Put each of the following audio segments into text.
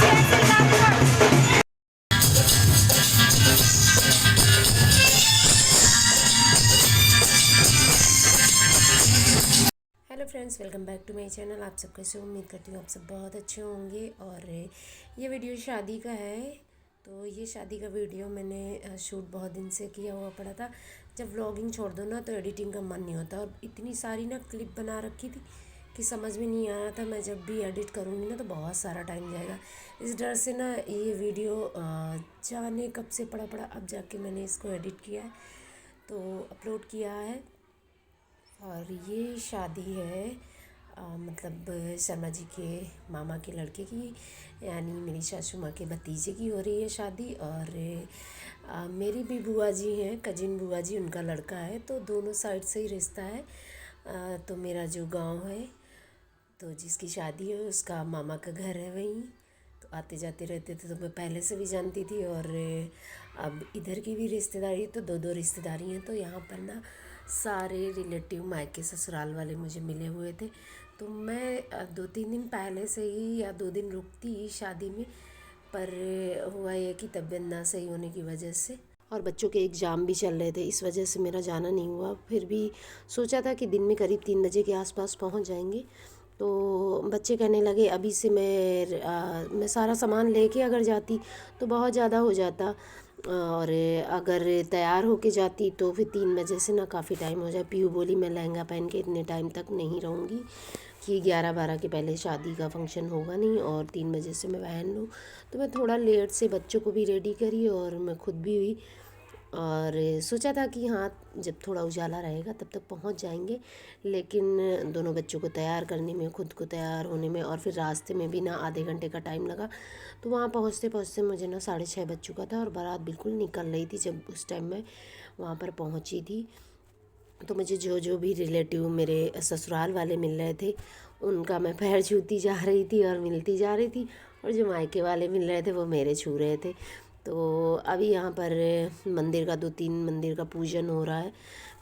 Hello friends, welcome back to my channel. आप सब कैसे हो? उम्मीद करती हूँ आप सब बहुत अच्छे होंगे। और ये वीडियो शादी का है। तो ये शादी का वीडियो मैंने शूट बहुत दिन से किया हुआ पड़ा था। जब व्लॉगिंग छोड़ दो ना तो एडिटिंग का मन नहीं होता, और इतनी सारी ना क्लिप बना रखी थी कि समझ में नहीं आ रहा था मैं जब भी एडिट करूँगी ना तो बहुत सारा टाइम जाएगा। इस डर से ना ये वीडियो जाने कब से पड़ा अब जाके मैंने इसको एडिट किया है, तो अपलोड किया है। और ये शादी है मतलब शर्मा जी के मामा के लड़के की, यानी मेरी सासू माँ के भतीजे की हो रही है शादी। और मेरी भी बुआ जी हैं, कजिन बुआ जी, उनका लड़का है, तो दोनों साइड से ही रिश्ता है। तो मेरा जो गांव है, तो जिसकी शादी है उसका मामा का घर है वहीं। तो आते जाते रहते थे, तो मैं पहले से भी जानती थी। और अब इधर की भी रिश्तेदारी, तो दो दो रिश्तेदारी हैं, तो यहाँ पर ना सारे रिलेटिव मायके ससुराल वाले मुझे मिले हुए थे। तो मैं 2-3 दिन पहले से ही या 2 दिन रुकती शादी में, पर हुआ ये कि तबीयत ना सही होने की वजह से और बच्चों के एग्ज़ाम भी चल रहे थे, इस वजह से मेरा जाना नहीं हुआ। फिर भी सोचा था कि दिन में करीब 3 बजे के आसपास पहुंच जाएंगे। तो बच्चे कहने लगे अभी से मैं सारा सामान लेके अगर जाती तो बहुत ज़्यादा हो जाता, और अगर तैयार होके जाती तो फिर 3 बजे से ना काफ़ी टाइम हो जाए। पीयू बोली मैं लहंगा पहन के इतने टाइम तक नहीं रहूँगी कि 11-12 के पहले शादी का फंक्शन होगा नहीं, और 3 बजे से मैं पहन लूँ। तो मैं थोड़ा लेट से बच्चों को भी रेडी करी और मैं खुद भी हुई, और सोचा था कि हाँ जब थोड़ा उजाला रहेगा तब तक पहुंच जाएंगे। लेकिन दोनों बच्चों को तैयार करने में, खुद को तैयार होने में, और फिर रास्ते में भी ना आधे घंटे का टाइम लगा। तो वहाँ पहुँचते पहुँचते मुझे ना 6:30 बज चुका था, और बारात बिल्कुल निकल रही थी जब उस टाइम मैं वहाँ पर पहुँची थी। तो मुझे जो जो भी रिलेटिव मेरे ससुराल वाले मिल रहे थे उनका मैं पैर छूती जा रही थी और मिलती जा रही थी, और जो मायके वाले मिल रहे थे वो मेरे छू रहे थे। तो अभी यहाँ पर मंदिर का 2-3 मंदिर का पूजन हो रहा है।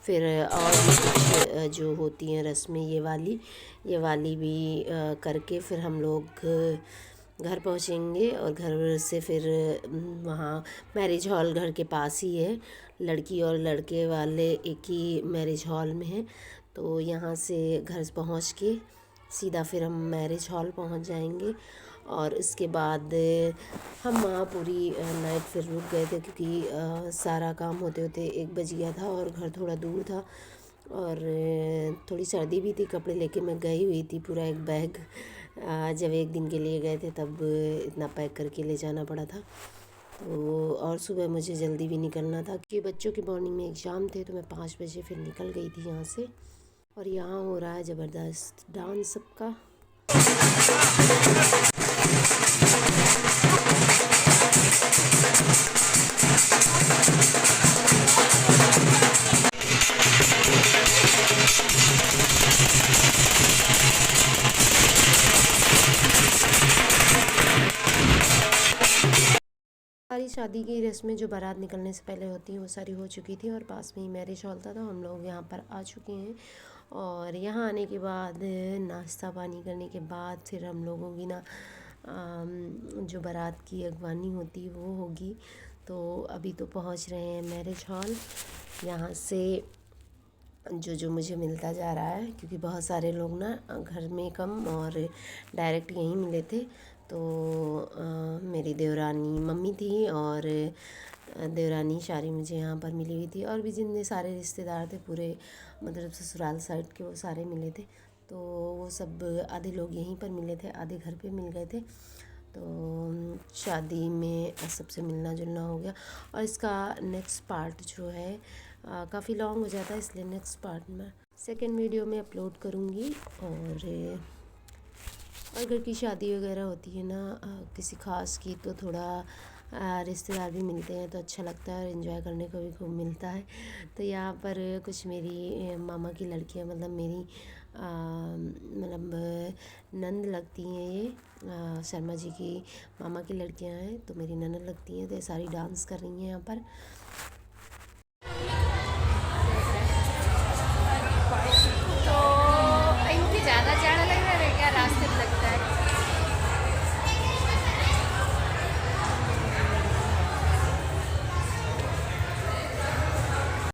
फिर और भी कुछ जो होती हैं रस्में, ये वाली भी करके फिर हम लोग घर पहुँचेंगे। और घर से फिर वहाँ मैरिज हॉल घर के पास ही है, लड़की और लड़के वाले एक ही मैरिज हॉल में हैं। तो यहाँ से घर पहुँच के सीधा फिर हम मैरिज हॉल पहुँच जाएंगे। और इसके बाद हम वहाँ पूरी नाइट फिर रुक गए थे, क्योंकि सारा काम होते होते 1 बज गया था और घर थोड़ा दूर था, और थोड़ी सर्दी भी थी। कपड़े लेके मैं गई हुई थी, पूरा एक बैग। जब 1 दिन के लिए गए थे तब इतना पैक करके ले जाना पड़ा था। तो और सुबह मुझे जल्दी भी निकलना था कि बच्चों के मॉर्निंग में एग्ज़ाम थे, तो मैं 5 बजे फिर निकल गई थी यहाँ से। और यहाँ हो रहा है ज़बरदस्त डांस सबका। सारी शादी की रस्में जो बारात निकलने से पहले होती हैं वो सारी हो चुकी थी, और पास में ही मैरिज हॉल था, तो हम लोग यहाँ पर आ चुके हैं। और यहाँ आने के बाद नाश्ता पानी करने के बाद फिर हम लोगों की ना जो बारात की अगवानी होती है वो होगी। तो अभी तो पहुँच रहे हैं मैरिज हॉल। यहाँ से जो जो मुझे मिलता जा रहा है, क्योंकि बहुत सारे लोग ना घर में कम और डायरेक्ट यहीं मिले थे। तो मेरी देवरानी मम्मी थी, और देवरानी शारी मुझे यहाँ पर मिली हुई थी, और भी जितने सारे रिश्तेदार थे पूरे मतलब ससुराल साइड के वो सारे मिले थे। तो वो सब आधे लोग यहीं पर मिले थे, आधे घर पे मिल गए थे। तो शादी में सबसे मिलना जुलना हो गया। और इसका नेक्स्ट पार्ट जो है काफ़ी लॉन्ग हो जाता है, इसलिए नेक्स्ट पार्ट में सेकेंड वीडियो में अपलोड करूँगी। और अगर की शादी वगैरह होती है ना किसी ख़ास की, तो थोड़ा रिश्तेदार भी मिलते हैं तो अच्छा लगता है, और इन्जॉय करने को भी खूब मिलता है। तो यहाँ पर कुछ मेरी मामा की लड़कियाँ, मतलब मेरी मतलब नंद लगती हैं, ये शर्मा जी की मामा की लड़कियाँ हैं, तो मेरी ननद लगती हैं। तो ये सारी डांस कर रही हैं यहाँ पर।